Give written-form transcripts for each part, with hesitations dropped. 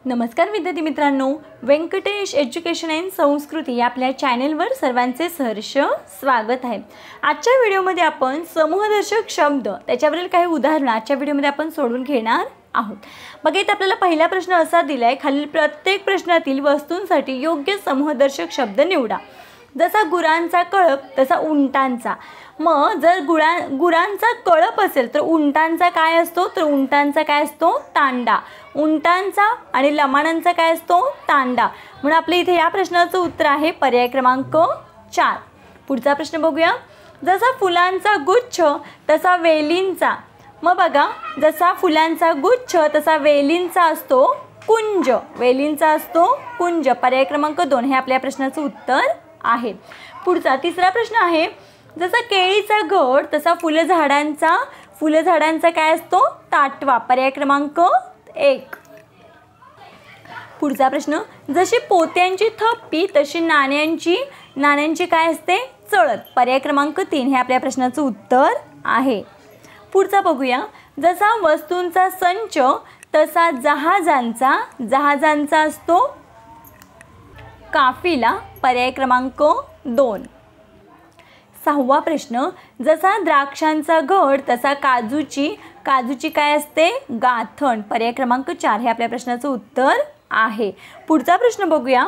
नमस्कार विद्यार्थी मित्रांनो, व्यंकटेश एज्युकेशन अँड संस्कृती या आपल्या चॅनलवर सर्वांचे सहर्ष स्वागत आहे। आजच्या व्हिडिओमध्ये आपण समूहदर्शक शब्द त्याच्यावरील काही उदाहरणे आजच्या व्हिडिओमध्ये आपण सोडवून घेणार आहोत। बघा, इथे आपल्याला पहिला प्रश्न असा दिलाय, खालील प्रत्येक प्रश्नातील वस्तूंसाठी योग्य समूहदर्शक शब्द निवडा। जसा गुरांचा कळप तसा उंटांचा। मग जर गुरांचा कळप असेल तर उंटांचा काय असतो? तर उंटांचा काय असतो? तांडा। उंटांचा आणि लमाणांचा काय असतो? तांडा। म्हणून आपल्या इथे या प्रश्नाचं उत्तर आहे पर्याय क्रमांक 4। पुढचा प्रश्न बघूया। जसा फुलांचा गुच्छ तसा वेलींचा। मग बघा, जसा फुलांचा गुच्छ तसा वेलींचा असतो कुंज। वेलींचा असतो कुंज। पर्याय क्रमांक 2 हे आपल्या प्रश्नाचं उत्तर आहे। पुढचा तिसरा प्रश्न आहे, जसा केळीचा घड तसा फुलझाडांचा। फुलझाडांचा काय असतो? ताटवा। पर्याय क्रमांक 1। पुढचा प्रश्न, जशी पोत्यांची थप्पी तशी नाण्यांची काय असते? चळत। पर्याय क्रमांक 3 हे आपल्या प्रश्नाचं उत्तर आहे। पुढचा बघूया। जसा वस्तूंचा संच तसा जहाजांचा असतो काफिला। पर्याय क्रमांक 2। सहावा प्रश्न, जसा द्राक्षांचा घड तसा काजूची काय असते? गाथण। पर्याय क्रमांक 4 हे आपल्या प्रश्नाचं उत्तर आहे। पुढचा प्रश्न बघूया।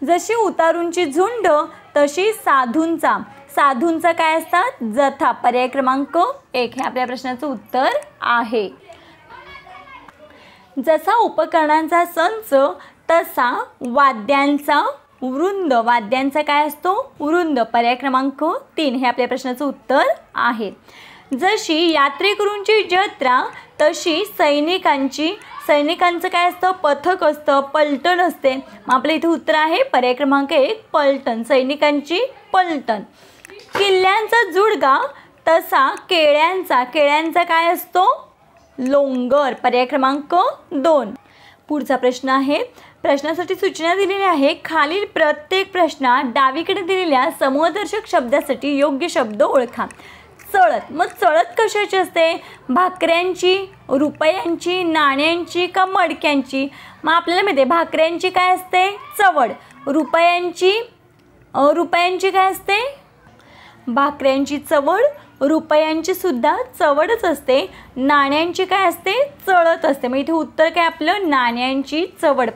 जशी उतारूंची झुंड तशी साधूंचा काय असतात? जथा। पर्याय क्रमांक 1 हे आपल्या प्रश्नाचं उत्तर आहे। जसा उपकरणांचा संच तसा वाद्यांचा वृंद। वाद्यांचा काय असतो? वृंद। पर्याय क्रमांक 3 हे आपल्या प्रश्नाचं उत्तर आहे। जशी यात्रेकरूंची जत्रा तशी सैनिकांचं काय असतं? पथक असतं, पलटण असते। मग आपल्या इथे उत्तर आहे पर्याय क्रमांक 1 पलटण। सैनिकांची पलटण। किल्ल्यांचा जुडगा तसा केळ्यांचा काय असतो? लोंगर। पर्याय क्रमांक 2। पुढचा प्रश्न आहे, प्रश्नासाठी सूचना दिलेली आहे। खालील प्रत्येक प्रश्नात डावीकडे दिलेल्या समूहदर्शक शब्दासाठी योग्य शब्द ओळखा। चळत। मग चळत कशाची असते? भाकऱ्यांची, रुपयांची, नाण्यांची का मडक्यांची? मग आपल्याला माहिती आहे भाकऱ्यांची काय असते? चवड। रुपयांची काय असते? भाकऱ्यांची चवड। रुपयांची सुद्धा चवडच असते। नाण्यांची काय असते? चळत असते। मग इथे उत्तर काय आपलं? नाण्यांची चवड।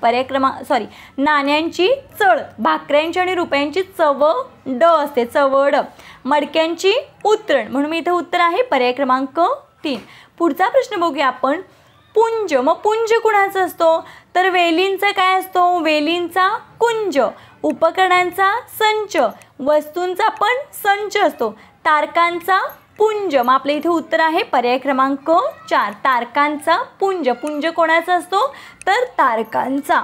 नाण्यांची चळत। भाकऱ्यांची आणि रुपयांची चवड असते, चवड। मडक्यांची उतरण। म्हणून इथे उत्तर आहे पर्याय क्रमांक 3। पुढचा प्रश्न बघूया आपण। पुंज। मग पुंज कुणाचा असतो? तर वेलींचा काय असतो? वेलींचा कुंज। उपकरणांचा संच। वस्तूंचा पण संच असतो। तारकांचा पुंज। मग आपल्या इथे उत्तर आहे पर्याय क्रमांक 4 तारकांचा पुंज। पुंज कोणाचा असतो? तर तारकांचा।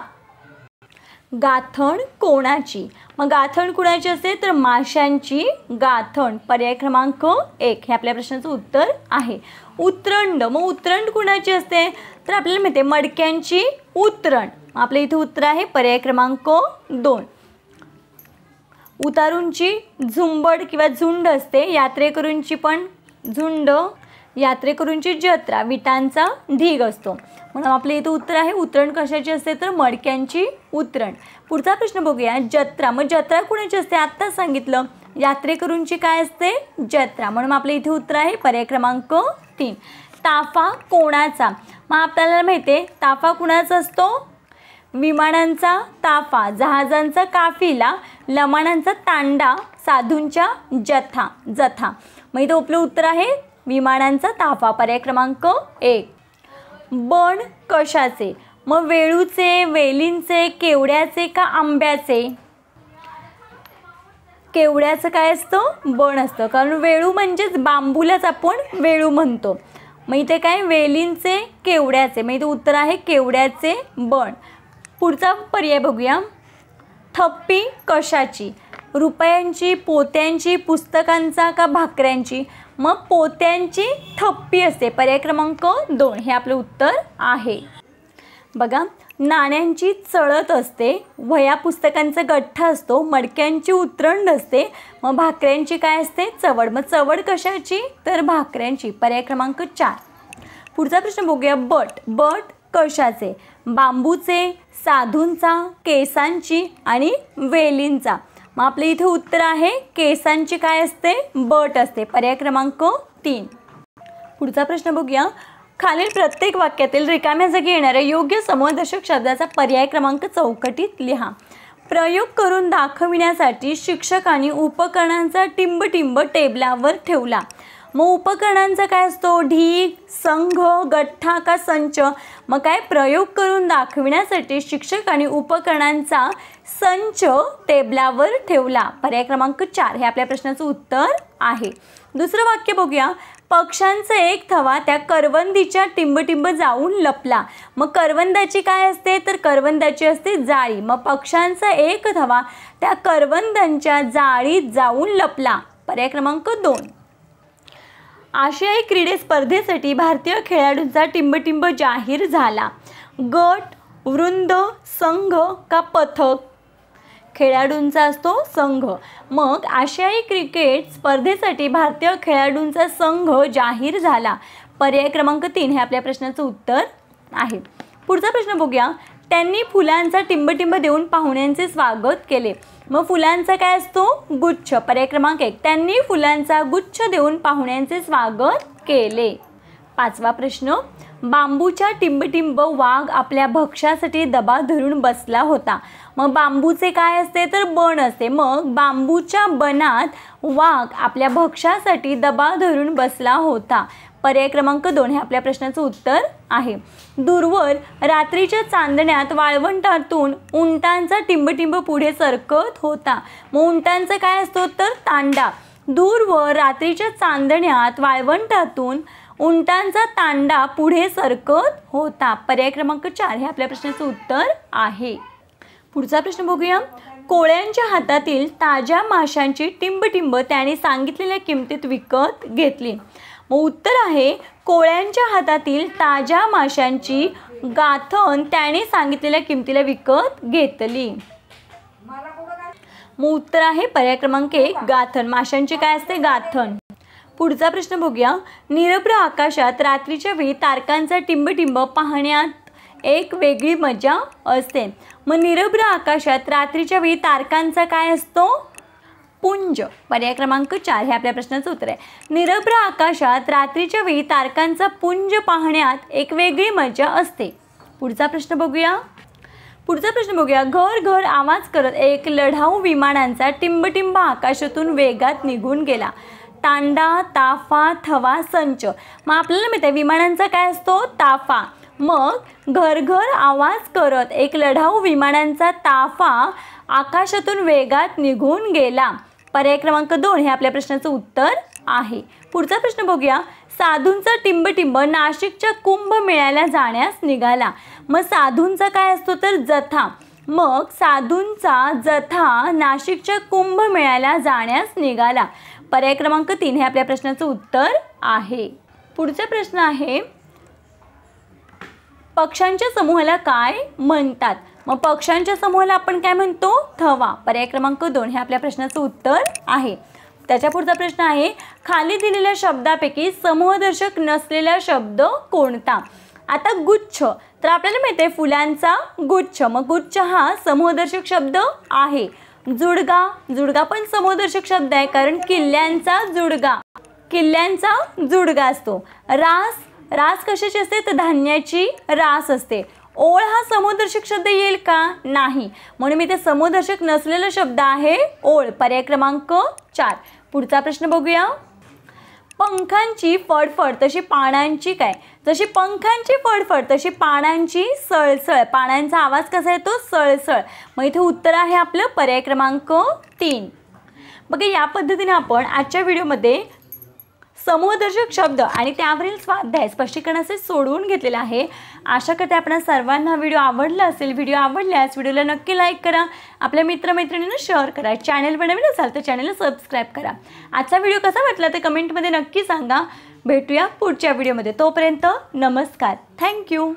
गाथण कोणाची? मग गाथण कुणाची असते? तर माशांची गाथण। पर्याय क्रमांक 1 हे आपल्या प्रश्नाचं उत्तर आहे। उतरंड। मग उतरंड कुणाची असते? तर आपल्याला माहिती आहे मडक्यांची उतरण। आपल्या इथे उत्तर आहे पर्याय क्रमांक 2। उतारूंची झुंबड किंवा झुंड असते। यात्रेकरूंची पण झुंड। यात्रेकरूंची जत्रा। विटांचा ढीग असतो। म्हणून आपल्या इथे उत्तर आहे उतरण कशाची असते? तर मडक्यांची उतरण। पुढचा प्रश्न बघूया। जत्रा। मग जत्रा कुणाची असते? आत्ताच सांगितलं यात्रेकरूंची काय असते? जत्रा। म्हणून आपल्या इथे उत्तर आहे पर्याय क्रमांक 3 ताफा कोणाचा? मग आपल्याला माहिती आहे ताफा कुणाचा असतो? विमानांचा ताफा, जहाजांचा काफिला, लमाणांचा तांडा, साधूंच्या जथा। मग इथे आपलं उत्तर आहे विमानांचा ताफा। पर्याय क्रमांक 1। बन कशाचे? मग वेळूचे, वेलींचे, केवड्याचे का आंब्याचे? केवड्याचं काय असतं? बन असतं, कारण वेळू म्हणजेच बांबूलाच आपण वेळू म्हणतो। मग इथे काय? वेलींचे, केवड्याचे। मग इथे उत्तर आहे केवड्याचे बन। पुढचा पर्याय बघूया। थप्पी कशाची? रुपयांची, पोत्यांची, पुस्तकांचा का भाकऱ्यांची? मग पोत्यांची थप्पी असते। पर्याय क्रमांक 2 हे आपलं उत्तर आहे। बघा, नाण्यांची चळत असते। वह्या पुस्तकांचा गठ्ठा असतो। मडक्यांची उतरंड असते। मग भाकऱ्यांची काय असते? चवड। मग चवड कशाची? तर भाकऱ्यांची। पर्याय क्रमांक 4। पुढचा प्रश्न बघूया। बट कशाचे? बांबूचे, साधूंचा, केसांची आणि वेलींचा. मग आपले इथे उत्तर आहे केसांची काय असते? बट असते. पर्याय क्रमांक 3. पुढचा प्रश्न बघूया. खालील प्रत्येक वाक्यातील रिकाम्या जागी येणाऱ्या योग्य समूहदर्शक शब्दाचा पर्याय क्रमांक चौकटीत लिहा. प्रयोग करून दाखविण्यासाठी शिक्षकांनी उपकरणांचा टिंबटिंब टेबलावर ठेवला. मग उपकरणांचा काय असतो? ढीग, संघ, गठ्ठा का संच? मग काय? प्रयोग करून दाखविण्यासाठी शिक्षकांनी उपकरणांचा संच टेबलावर ठेवला. पर्याय क्रमांक 4 हे आपल्या प्रश्नाचं उत्तर आहे. दुसरं वाक्य बघूया. पक्ष्यांचा एक थवा त्या करवंदीच्या टिंबटिंब जाऊन लपला. मग करवंदाची काय असते? तर करवंदाची असते जाळी. मग पक्ष्यांचा एक थवा त्या करवंदांच्या जाळीत जाऊन लपला. पर्याय क्रमांक 2. आशियाई क्रीडे स्पर्धेसाठी भारतीय खेळाडूंचा टिंबटिंब जाहीर झाला. गट, वृंद, संघ का पथक? खेळाडूंचा असतो संघ. मग आशियाई क्रिकेट स्पर्धेसाठी भारतीय खेळाडूंचा संघ जाहीर झाला. पर्याय क्रमांक 3 हे आपल्या प्रश्नाचं उत्तर आहे. पुढचा प्रश्न बघूया. त्यांनी फुलांचा टिंबटिंब देऊन पाहुण्यांचे स्वागत केले. मग फुलांचा काय असतो? गुच्छ. पर्याय क्रमांक 1 त्यांनी फुलांचा गुच्छ देऊन पाहुण्यांचे स्वागत केले. पाचवा प्रश्न. बांबूच्या टिंबटिंब वाघ आपल्या भक्ष्यासाठी दबा धरून बसला होता. मग बांबूचे काय असते? तर बन असते. मग बांबूच्या बनात वाघ आपल्या भक्ष्यासाठी दबा धरून बसला होता. पर्याय क्रमांक 2 हे आपल्या प्रश्नाचं उत्तर आहे. दूरवर रात्रीच्या चांदण्यात वाळवंटातून उंटांचा टिंबटिंब पुढे सरकत होता. मग उंटांचा काय असतो? तर तांडा. दूरवर रात्रीच्या चांदण्यात वाळवंटातून उंटांचा तांडा पुढे सरकत होता. पर्याय क्रमांक 4 हे आपल्या प्रश्नाचं उत्तर आहे. पुढचा प्रश्न बघूया. कोळ्यांच्या हातातील ताज्या माशांची टिंबटिंब त्याने सांगितलेल्या किमतीत विकत घेतली. मग उत्तर आहे कोळ्यांच्या हातातील ताज्या माशांची गाथण त्याने सांगितलेल्या किमतीला विकत घेतली. मग उत्तर आहे पर्याय क्रमांक 1 गाथण. माशांची काय असते? गाथण. पुढचा प्रश्न बघूया. निरभ्र आकाशात रात्रीच्या वेळी तारकांचा टिंबटिंब पाहण्यात एक वेगळी मजा असते. मग निरभ्र आकाशात रात्रीच्या वेळी तारकांचा काय असतो? पुंज. पर्याय क्रमांक 4 हे आपल्या प्रश्नाचं उत्तर आहे. निरभ्र आकाशात रात्रीच्या वेळी तारकांचा पुंज पाहण्यात एक वेगळी मजा असते. पुढचा प्रश्न बघूया. घर घर आवाज करत एक लढाऊ विमानांचा टिंबटिंब आकाशातून वेगात निघून गेला. तांडा, ताफा, थवा, संच. मग आपल्याला माहिती आहे विमानांचा काय असतो? ताफा. मग घर घर आवाज करत एक लढाऊ विमानांचा ताफा आकाशातून वेगात निघून गेला. पर्याय क्रमांक 2 हे आपल्या प्रश्नाचं उत्तर आहे. पुढचा प्रश्न बघूया. साधूंचा टिंबटिंब नाशिकच्या कुंभमेळ्याला जाण्यास निघाला. मग साधूंचा काय असतो? तर जथा. मग साधूंचा जथा नाशिकच्या कुंभमेळ्याला जाण्यास निघाला. पर्याय क्रमांक 3 हे आपल्या प्रश्नाचं उत्तर आहे. पुढचा प्रश्न आहे पक्ष्यांच्या समूहाला काय म्हणतात? मग पक्ष्यांच्या समूहाला आपण काय म्हणतो? थवा. पर्याय क्रमांक 2 हे आपल्या प्रश्नाचं उत्तर आहे. त्याच्या पुढचा प्रश्न आहे खाली दिलेल्या शब्दापैकी समूहदर्शक नसलेला शब्द कोणता? आता गुच्छ तर आपल्याला माहिती आहे फुलांचा गुच्छ. मग गुच्छ हा समूहदर्शक शब्द आहे. जुडगा, जुडगा पण समूहदर्शक शब्द आहे कारण किल्ल्यांचा जुडगा असतो. रास, रास कशाची असते? तर धान्याची रास असते. ओळ हा समूहदर्शक शब्द येईल का? नाही. म्हणून मी ते समूहदर्शक नसलेला शब्द आहे ओळ. पर्याय क्रमांक 4. पुढचा प्रश्न बघूया. पंखांची फडफड तशी पानांची काय? जशी पंखांची फडफड तशी पानांची सळसळ. पानांचा आवाज कसा येतो? सळसळ. मग इथे उत्तर आहे आपलं पर्याय क्रमांक 3. बघा या पद्धतीने आपण आजच्या व्हिडिओमध्ये समूहदर्शक शब्द आणि त्यावरील स्वाध्याय स्पष्टीकरण असे सोडवून घेतलेलं आहे. आशा करते आपण सर्वांना व्हिडिओ आवडला असेल. व्हिडिओ आवडल्यास व्हिडिओला नक्की लाईक करा, आपल्या मित्रमैत्रिणींना शेअर करा, चॅनलवर नवीन असाल तर चॅनलला सबस्क्राईब करा. आजचा व्हिडिओ कसा वाटला ते कमेंटमध्ये नक्की सांगा. भेटूया पुढच्या व्हिडिओमध्ये. तोपर्यंत नमस्कार. थँक्यू.